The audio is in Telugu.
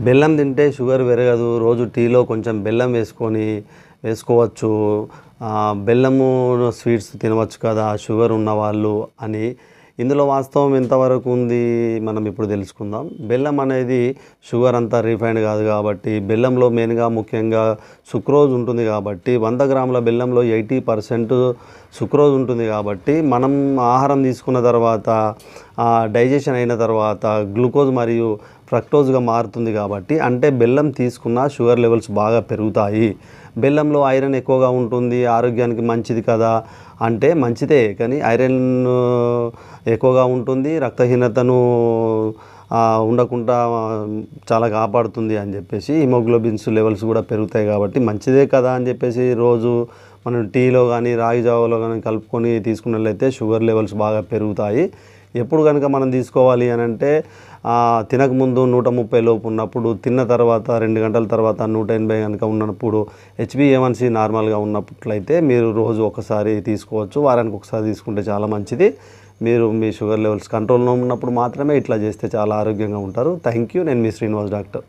బెల్లం తింటే షుగర్ పెరగదు. రోజు టీలో కొంచెం బెల్లం వేసుకోవచ్చు. బెల్లము స్వీట్స్ తినవచ్చు కదా షుగర్ ఉన్నవాళ్ళు అని. ఇందులో వాస్తవం ఎంతవరకు ఉంది మనం ఇప్పుడు తెలుసుకుందాం. బెల్లం అనేది షుగర్ అంతా రిఫైన్డ్ కాదు కాబట్టి, బెల్లంలో మెయిన్గా ముఖ్యంగా సుక్రోజ్ ఉంటుంది కాబట్టి 100 గ్రాముల బెల్లంలో 80% సుక్రోజ్ ఉంటుంది కాబట్టి, మనం ఆహారం తీసుకున్న తర్వాత డైజెషన్ అయిన తర్వాత గ్లూకోజ్ మరియు ఫ్రక్టోజ్గా మారుతుంది కాబట్టి, అంటే బెల్లం తీసుకున్న షుగర్ లెవెల్స్ బాగా పెరుగుతాయి. బెల్లంలో ఐరన్ ఎక్కువగా ఉంటుంది, ఆరోగ్యానికి మంచిది కదా అంటే మంచిదే, కానీ ఐరన్ ఎక్కువగా ఉంటుంది, రక్తహీనతను ఉండకుండా చాలా కాపాడుతుంది అని చెప్పేసి, హిమోగ్లోబిన్స్ లెవెల్స్ కూడా పెరుగుతాయి కాబట్టి మంచిదే కదా అని చెప్పేసి రోజు మనం టీలో కానీ రాగి జావలో కానీ కలుపుకొని తీసుకున్నట్లయితే షుగర్ లెవెల్స్ బాగా పెరుగుతాయి. ఎప్పుడు కనుక మనం తీసుకోవాలి అని అంటే తినకముందు 130 లోపు ఉన్నప్పుడు, తిన్న తర్వాత 2 గంటల తర్వాత 180 కనుక ఉన్నప్పుడు, HbA1c నార్మల్గా ఉన్నట్లయితే మీరు రోజు ఒకసారి తీసుకోవచ్చు. వారానికి ఒకసారి తీసుకుంటే చాలా మంచిది. మీరు మీ షుగర్ లెవెల్స్ కంట్రోల్లో ఉన్నప్పుడు మాత్రమే ఇట్లా చేస్తే చాలా ఆరోగ్యంగా ఉంటారు. Thank you. నేను మీ శ్రీనివాస్ డాక్టర్.